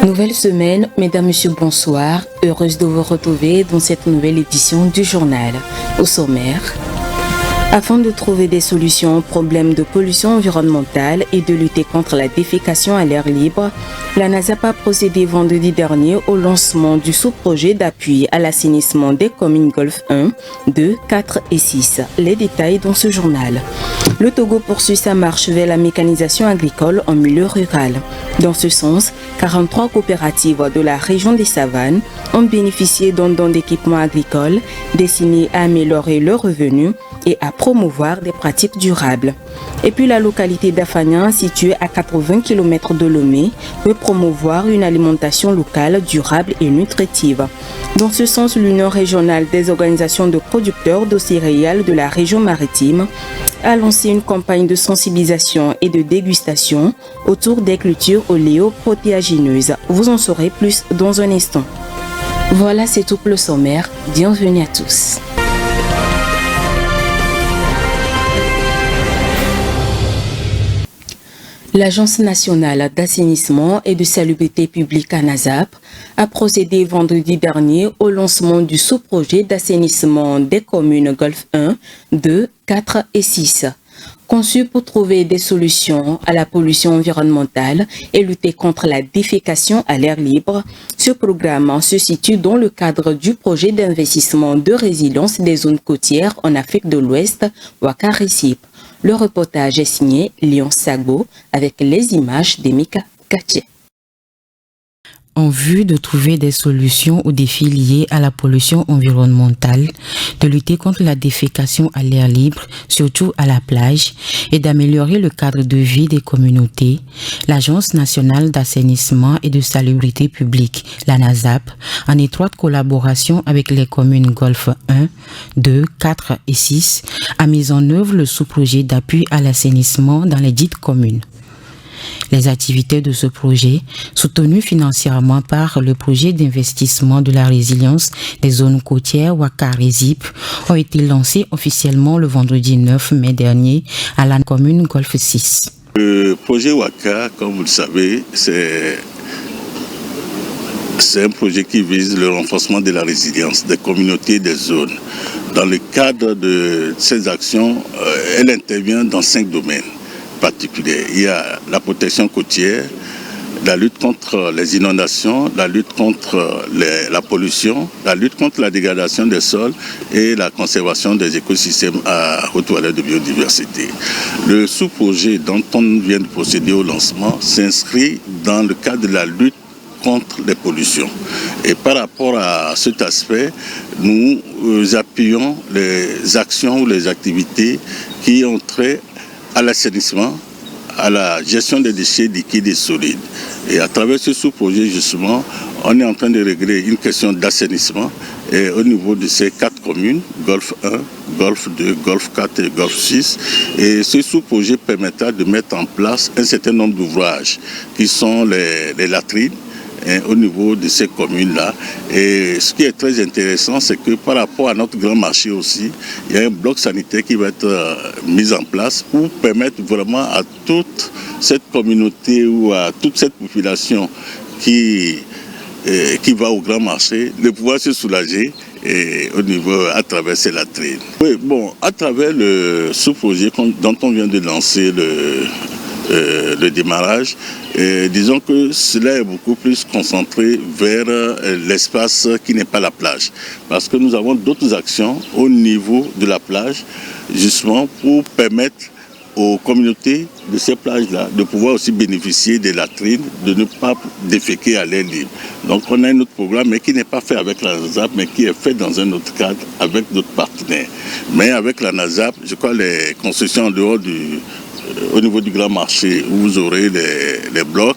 Nouvelle semaine, mesdames, messieurs, bonsoir. Heureuse de vous retrouver dans cette nouvelle édition du journal. Au sommaire, afin de trouver des solutions aux problèmes de pollution environnementale et de lutter contre la défécation à l'air libre, la NASAP a procédé vendredi dernier au lancement du sous-projet d'appui à l'assainissement des communes Golfe 1, 2, 4 et 6. Les détails dans ce journal. Le Togo poursuit sa marche vers la mécanisation agricole en milieu rural. Dans ce sens, 43 coopératives de la région des Savanes ont bénéficié d'un don d'équipements agricoles destinés à améliorer leurs revenus et à promouvoir des pratiques durables. Et puis la localité d'Afagnan, située à 80 km de Lomé, peut promouvoir une alimentation locale durable et nutritive. Dans ce sens, l'Union régionale des organisations de producteurs de céréales de la région maritime a lancé une campagne de sensibilisation et de dégustation autour des cultures oléoprotéagineuses. Vous en saurez plus dans un instant. Voilà, c'est tout pour le sommaire. Bienvenue à tous. L'Agence nationale d'assainissement et de salubrité publique ANASAP a procédé vendredi dernier au lancement du sous-projet d'assainissement des communes Golfe 1, 2, 4 et 6. Conçu pour trouver des solutions à la pollution environnementale et lutter contre la défécation à l'air libre, ce programme se situe dans le cadre du projet d'investissement de résilience des zones côtières en Afrique de l'Ouest, Ouakar-Recife. Le reportage est signé Léon Sago avec les images d'Emika Kaché. En vue de trouver des solutions aux défis liés à la pollution environnementale, de lutter contre la défécation à l'air libre, surtout à la plage, et d'améliorer le cadre de vie des communautés, l'Agence nationale d'assainissement et de salubrité publique, la NASAP, en étroite collaboration avec les communes Golfe 1, 2, 4 et 6, a mis en œuvre le sous-projet d'appui à l'assainissement dans les dites communes. Les activités de ce projet, soutenues financièrement par le projet d'investissement de la résilience des zones côtières Ouakar-Recife, ont été lancées officiellement le vendredi 9 mai dernier à la commune Golfe 6. Le projet Ouakar, comme vous le savez, c'est un projet qui vise le renforcement de la résilience des communautés et des zones. Dans le cadre de ces actions, elle intervient dans 5 domaines particuliers. Il y a la protection côtière, la lutte contre les inondations, la lutte contre la pollution, la lutte contre la dégradation des sols et la conservation des écosystèmes à haute valeur de biodiversité. Le sous-projet dont on vient de procéder au lancement s'inscrit dans le cadre de la lutte contre les pollutions. Et par rapport à cet aspect, nous appuyons les actions ou les activités qui ont trait à l'assainissement, à la gestion des déchets liquides et solides. Et à travers ce sous-projet, justement, on est en train de régler une question d'assainissement et au niveau de ces 4 communes, Golfe 1, Golfe 2, Golfe 4 et Golfe 6. Et ce sous-projet permettra de mettre en place un certain nombre d'ouvrages qui sont les latrines, au niveau de ces communes-là. Et ce qui est très intéressant, c'est que par rapport à notre grand marché aussi, il y a un bloc sanitaire qui va être mis en place pour permettre vraiment à toute cette communauté ou à toute cette population qui va au grand marché de pouvoir se soulager au niveau à travers ces latrines. Oui, bon, à travers le sous-projet dont on vient de lancer le démarrage, disons que cela est beaucoup plus concentré vers l'espace qui n'est pas la plage. Parce que nous avons d'autres actions au niveau de la plage, justement pour permettre aux communautés de ces plages-là de pouvoir aussi bénéficier des latrines, de ne pas déféquer à l'air libre. Donc on a un autre programme, mais qui n'est pas fait avec la NASAP, mais qui est fait dans un autre cadre avec d'autres partenaires. Mais avec la NASAP, je crois les constructions en dehors au niveau du grand marché où vous aurez les blocs,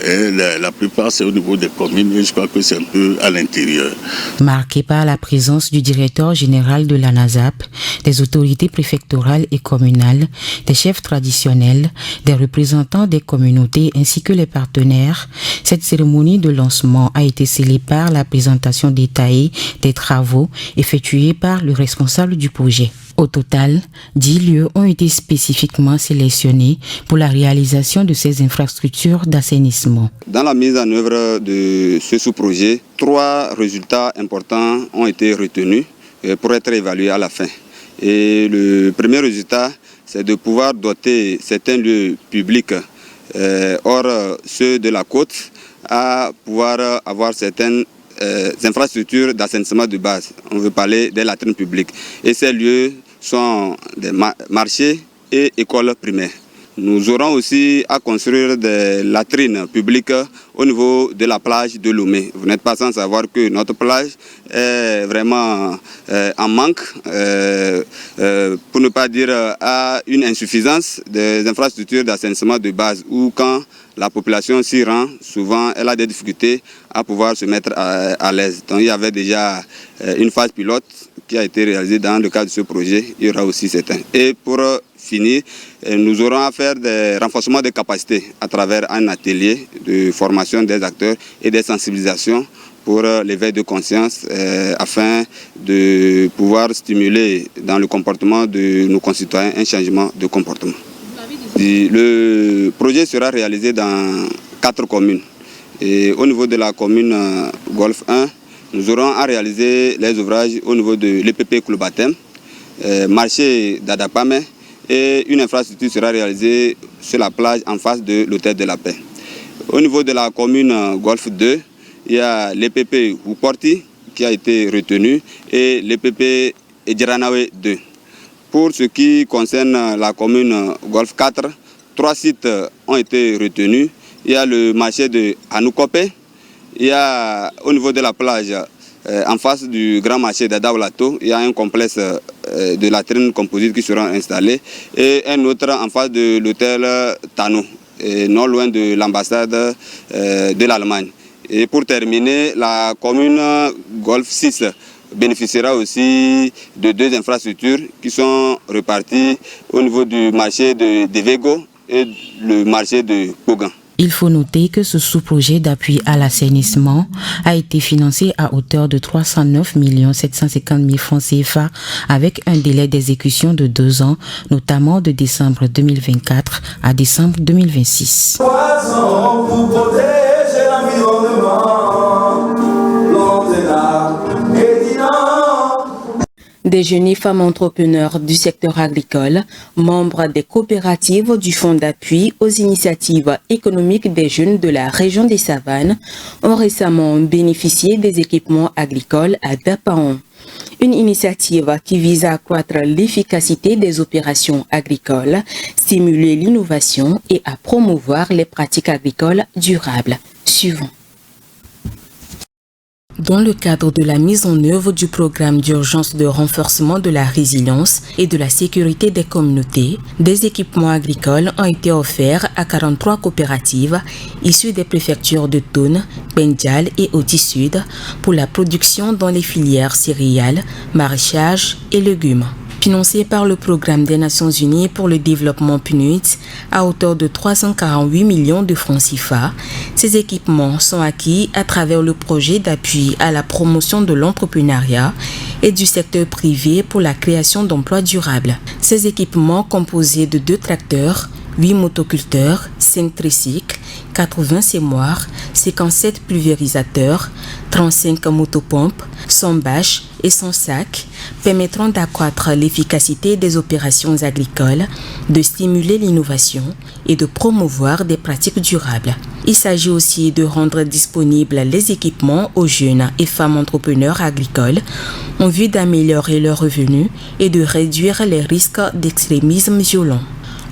et la plupart c'est au niveau des communes et je crois que c'est un peu à l'intérieur. Marqué par la présence du directeur général de la NASAP, des autorités préfectorales et communales, des chefs traditionnels, des représentants des communautés ainsi que les partenaires, cette cérémonie de lancement a été scellée par la présentation détaillée des travaux effectués par le responsable du projet. Au total, 10 lieux ont été spécifiquement sélectionnés pour la réalisation de ces infrastructures d'assainissement. Dans la mise en œuvre de ce sous-projet, 3 résultats importants ont été retenus pour être évalués à la fin. Et le premier résultat, c'est de pouvoir doter certains lieux publics, hors ceux de la côte, à pouvoir avoir certaines infrastructures d'assainissement de base. On veut parler des latrines publiques. Et ces lieux sont des marchés et écoles primaires. Nous aurons aussi à construire des latrines publiques au niveau de la plage de Lomé. Vous n'êtes pas sans savoir que notre plage est vraiment en manque, pour ne pas dire à une insuffisance des infrastructures d'assainissement de base, où quand la population s'y rend, souvent elle a des difficultés à pouvoir se mettre à l'aise. Donc il y avait déjà une phase pilote qui a été réalisée dans le cadre de ce projet. Il y aura aussi certains. Et pour finir, nous aurons à faire des renforcements de capacités à travers un atelier de formation des acteurs et des sensibilisations pour l'éveil de conscience afin de pouvoir stimuler dans le comportement de nos concitoyens un changement de comportement. Le projet sera réalisé dans 4 communes. Et au niveau de la commune Golfe 1, nous aurons à réaliser les ouvrages au niveau de l'EPP Kouloubatem, marché d'Adapame, et une infrastructure sera réalisée sur la plage en face de l'hôtel de la Paix. Au niveau de la commune Golfe 2, il y a l'EPP Ouporti qui a été retenu et l'EPP Edjeranawe 2. Pour ce qui concerne la commune Golfe 4, 3 sites ont été retenus. Il y a le marché de Anoukopé, il y a au niveau de la plage, en face du grand marché d'Adaolato, il y a un complexe de latrines composites qui seront installés et un autre en face de l'hôtel Tano, non loin de l'ambassade de l'Allemagne. Et pour terminer, la commune Golfe 6 bénéficiera aussi de 2 infrastructures qui sont reparties au niveau du marché de Devego et le marché de Kogan. Il faut noter que ce sous-projet d'appui à l'assainissement a été financé à hauteur de 309 750 000 francs CFA avec un délai d'exécution de 2 ans, notamment de décembre 2024 à décembre 2026. Des jeunes et femmes entrepreneurs du secteur agricole, membres des coopératives du Fonds d'appui aux initiatives économiques des jeunes de la région des Savanes, ont récemment bénéficié des équipements agricoles à Dapaon. Une initiative qui vise à accroître l'efficacité des opérations agricoles, stimuler l'innovation et à promouvoir les pratiques agricoles durables. Suivant. Dans le cadre de la mise en œuvre du programme d'urgence de renforcement de la résilience et de la sécurité des communautés, des équipements agricoles ont été offerts à 43 coopératives issues des préfectures de Toune, Bendial et Oti-Sud pour la production dans les filières céréales, maraîchage et légumes. Financé par le Programme des Nations Unies pour le développement PNUD à hauteur de 348 millions de francs CFA, ces équipements sont acquis à travers le projet d'appui à la promotion de l'entrepreneuriat et du secteur privé pour la création d'emplois durables. Ces équipements composés de 2 tracteurs, 8 motoculteurs, 5 tricycles, 80 sémoires, 57 pulvérisateurs, 35 motopompes, 100 bâches et 100 sacs permettront d'accroître l'efficacité des opérations agricoles, de stimuler l'innovation et de promouvoir des pratiques durables. Il s'agit aussi de rendre disponibles les équipements aux jeunes et femmes entrepreneurs agricoles en vue d'améliorer leurs revenus et de réduire les risques d'extrémisme violent.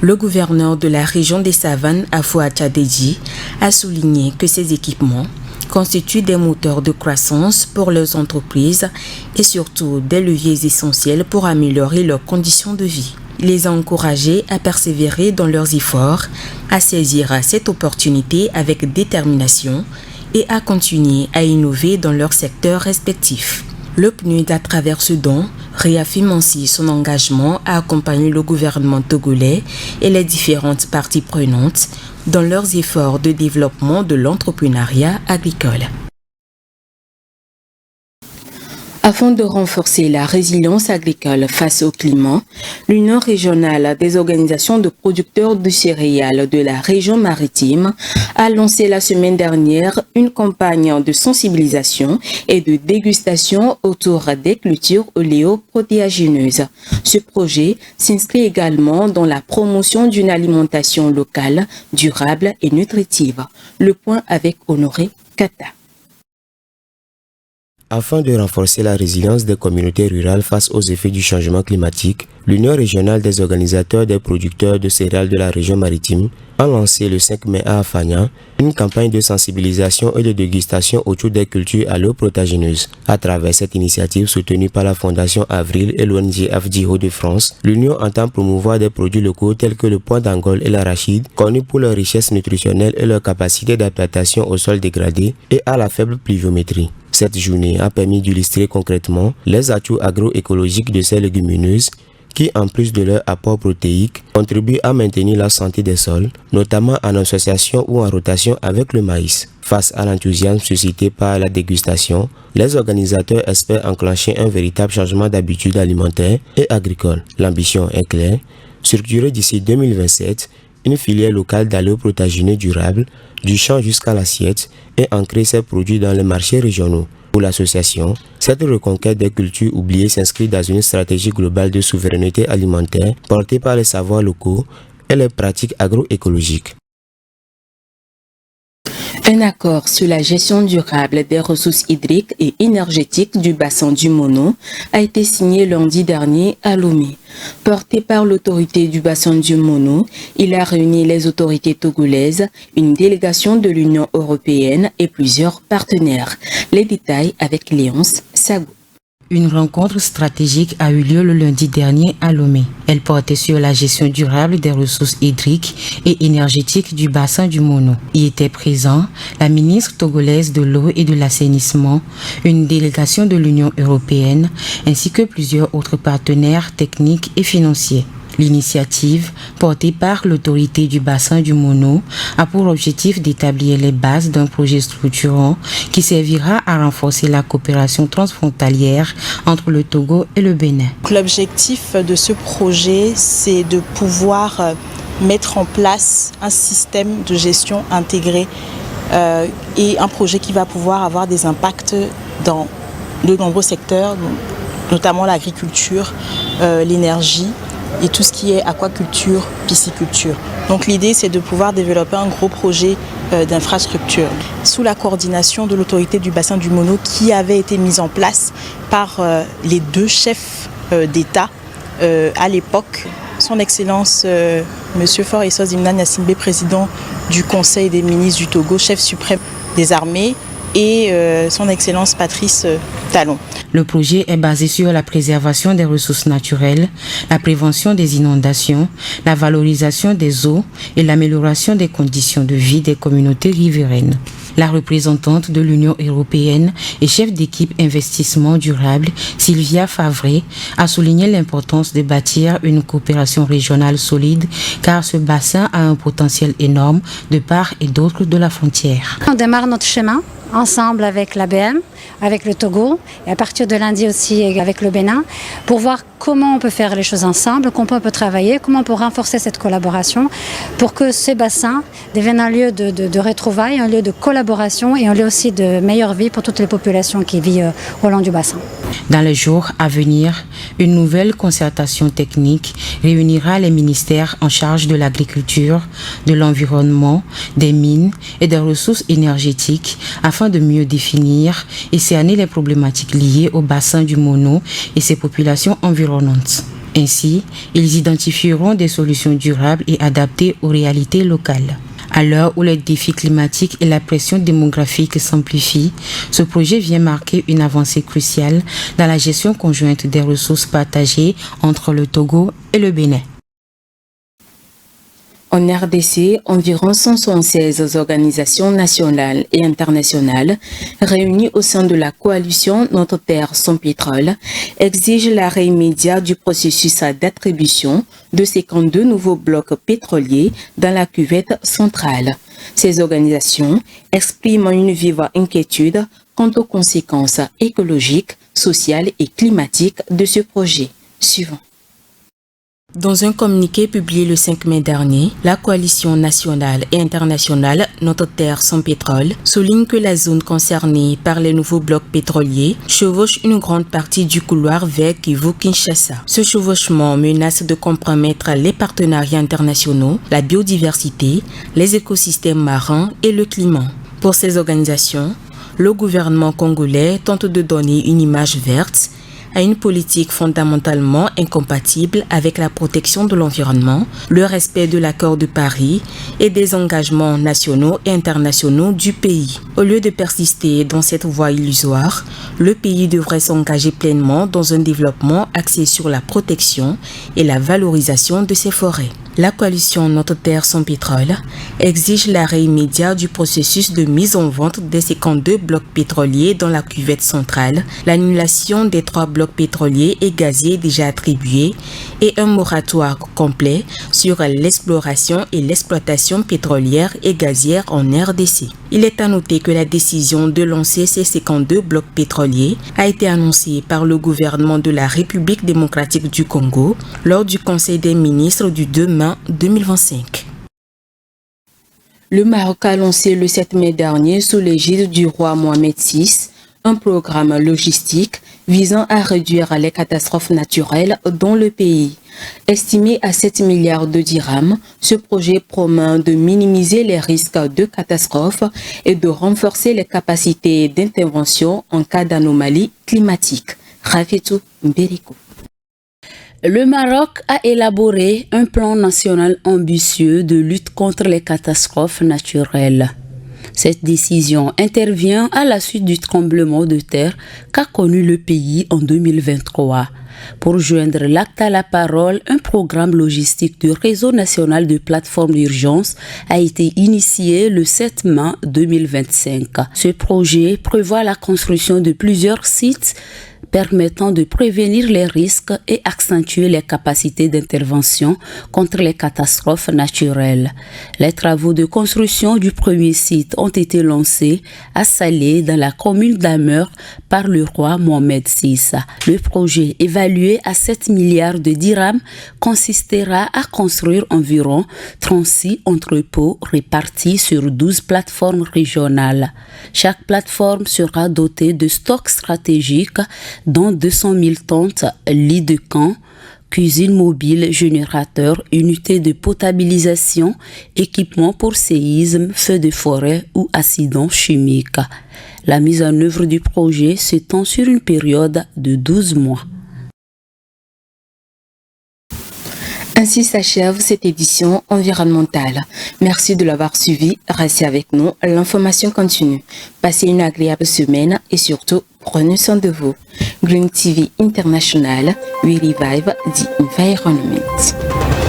Le gouverneur de la région des Savanes, Afouha Tchadedji, a souligné que ces équipements constituent des moteurs de croissance pour leurs entreprises et surtout des leviers essentiels pour améliorer leurs conditions de vie. Il les a encouragés à persévérer dans leurs efforts, à saisir cette opportunité avec détermination et à continuer à innover dans leurs secteurs respectifs. Le PNUD, à travers ce don, réaffirme ainsi son engagement à accompagner le gouvernement togolais et les différentes parties prenantes dans leurs efforts de développement de l'entrepreneuriat agricole. Afin de renforcer la résilience agricole face au climat, l'Union régionale des organisations de producteurs de céréales de la région maritime a lancé la semaine dernière une campagne de sensibilisation et de dégustation autour des cultures oléoprotéagineuses. Ce projet s'inscrit également dans la promotion d'une alimentation locale, durable et nutritive. Le point avec Honoré Kata. Afin de renforcer la résilience des communautés rurales face aux effets du changement climatique, l'Union régionale des organisateurs des producteurs de céréales de la région maritime a lancé le 5 mai à Afania une campagne de sensibilisation et de dégustation autour des cultures oléoprotéagineuses. À travers cette initiative soutenue par la Fondation Avril et l'ONG AFDI Hauts-de-France, l'Union entend promouvoir des produits locaux tels que le pois d'Angole et l'arachide, connus pour leur richesse nutritionnelle et leur capacité d'adaptation au sol dégradé et à la faible pluviométrie. Cette journée a permis d'illustrer concrètement les atouts agroécologiques de ces légumineuses qui, en plus de leur apport protéique, contribuent à maintenir la santé des sols, notamment en association ou en rotation avec le maïs. Face à l'enthousiasme suscité par la dégustation, les organisateurs espèrent enclencher un véritable changement d'habitude alimentaire et agricole. L'ambition est claire, structurer d'ici 2027 une filière locale d'oléoprotéagineux durables, du champ jusqu'à l'assiette, et ancrer ces produits dans les marchés régionaux. Pour l'association, cette reconquête des cultures oubliées s'inscrit dans une stratégie globale de souveraineté alimentaire portée par les savoirs locaux et les pratiques agroécologiques. Un accord sur la gestion durable des ressources hydriques et énergétiques du bassin du Mono a été signé lundi dernier à Lomé. Porté par l'autorité du bassin du Mono, il a réuni les autorités togolaises, une délégation de l'Union européenne et plusieurs partenaires. Les détails avec Léonce Sagou. Une rencontre stratégique a eu lieu le lundi dernier à Lomé. Elle portait sur la gestion durable des ressources hydriques et énergétiques du bassin du Mono. Y étaient présents la ministre togolaise de l'eau et de l'assainissement, une délégation de l'Union européenne ainsi que plusieurs autres partenaires techniques et financiers. L'initiative, portée par l'autorité du bassin du Mono, a pour objectif d'établir les bases d'un projet structurant qui servira à renforcer la coopération transfrontalière entre le Togo et le Bénin. L'objectif de ce projet, c'est de pouvoir mettre en place un système de gestion intégré et un projet qui va pouvoir avoir des impacts dans de nombreux secteurs, notamment l'agriculture, l'énergie, et tout ce qui est aquaculture, pisciculture. Donc l'idée, c'est de pouvoir développer un gros projet d'infrastructure sous la coordination de l'autorité du bassin du Mono qui avait été mise en place par les deux chefs d'État à l'époque. Son Excellence M. Faure Essos Imna Gnassingbé, président du Conseil des ministres du Togo, chef suprême des armées, et son Excellence Patrice Talon. Le projet est basé sur la préservation des ressources naturelles, la prévention des inondations, la valorisation des eaux et l'amélioration des conditions de vie des communautés riveraines. La représentante de l'Union européenne et chef d'équipe investissement durable, Sylvia Favré, a souligné l'importance de bâtir une coopération régionale solide car ce bassin a un potentiel énorme de part et d'autre de la frontière. On démarre notre chemin ensemble avec l'ABM, avec le Togo et à partir de lundi aussi avec le Bénin pour voir comment on peut faire les choses ensemble, comment on peut travailler, comment on peut renforcer cette collaboration pour que ces bassins deviennent un lieu de retrouvailles, un lieu de collaboration et un lieu aussi de meilleure vie pour toutes les populations qui vivent au long du bassin. Dans les jours à venir, une nouvelle concertation technique réunira les ministères en charge de l'agriculture, de l'environnement, des mines et des ressources énergétiques afin de mieux définir et cerner les problématiques liées au bassin du Mono et ses populations environnantes. Ainsi, ils identifieront des solutions durables et adaptées aux réalités locales. À l'heure où les défis climatiques et la pression démographique s'amplifient, ce projet vient marquer une avancée cruciale dans la gestion conjointe des ressources partagées entre le Togo et le Bénin. En RDC, environ 176 organisations nationales et internationales réunies au sein de la coalition Notre Terre sans pétrole exigent l'arrêt immédiat du processus d'attribution de 52 nouveaux blocs pétroliers dans la cuvette centrale. Ces organisations expriment une vive inquiétude quant aux conséquences écologiques sociale et climatique de ce projet. Suivant. Dans un communiqué publié le 5 mai dernier, la coalition nationale et internationale Notre Terre sans pétrole souligne que la zone concernée par les nouveaux blocs pétroliers chevauche une grande partie du couloir vers Kivu-Kinshasa. Ce chevauchement menace de compromettre les partenariats internationaux, la biodiversité, les écosystèmes marins et le climat. Pour ces organisations, le gouvernement congolais tente de donner une image verte à une politique fondamentalement incompatible avec la protection de l'environnement, le respect de l'accord de Paris et des engagements nationaux et internationaux du pays. Au lieu de persister dans cette voie illusoire, le pays devrait s'engager pleinement dans un développement axé sur la protection et la valorisation de ses forêts. La coalition Notre Terre sans pétrole exige l'arrêt immédiat du processus de mise en vente des 52 blocs pétroliers dans la cuvette centrale, l'annulation des 3 blocs pétroliers et gaziers déjà attribués et un moratoire complet sur l'exploration et l'exploitation pétrolière et gazière en RDC. Il est à noter que la décision de lancer ces 52 blocs pétroliers a été annoncée par le gouvernement de la République démocratique du Congo lors du Conseil des ministres du 2 mai 2025. Le Maroc a lancé le 7 mai dernier sous l'égide du roi Mohamed VI un programme logistique visant à réduire les catastrophes naturelles dans le pays. Estimé à 7 milliards de dirhams, ce projet promet de minimiser les risques de catastrophes et de renforcer les capacités d'intervention en cas d'anomalie climatique. Rafitou Mbériko. Le Maroc a élaboré un plan national ambitieux de lutte contre les catastrophes naturelles. Cette décision intervient à la suite du tremblement de terre qu'a connu le pays en 2023. Pour joindre l'acte à la parole, un programme logistique du réseau national de plateformes d'urgence a été initié le 7 mai 2025. Ce projet prévoit la construction de plusieurs sites permettant de prévenir les risques et accentuer les capacités d'intervention contre les catastrophes naturelles. Les travaux de construction du premier site ont été lancés à Salé, dans la commune d'Amer, par le roi Mohamed VI. Le projet, évalué à 7 milliards de dirhams, consistera à construire environ 36 entrepôts répartis sur 12 plateformes régionales. Chaque plateforme sera dotée de stocks stratégiques dont 200 000 tentes, lits de camp, cuisine mobile, générateurs, unités de potabilisation, équipements pour séisme, feux de forêt ou accidents chimiques. La mise en œuvre du projet s'étend sur une période de 12 mois. Ainsi s'achève cette édition environnementale. Merci de l'avoir suivi. Restez avec nous. L'information continue. Passez une agréable semaine et surtout, prenez soin de vous. Green TV International, we revive the environment.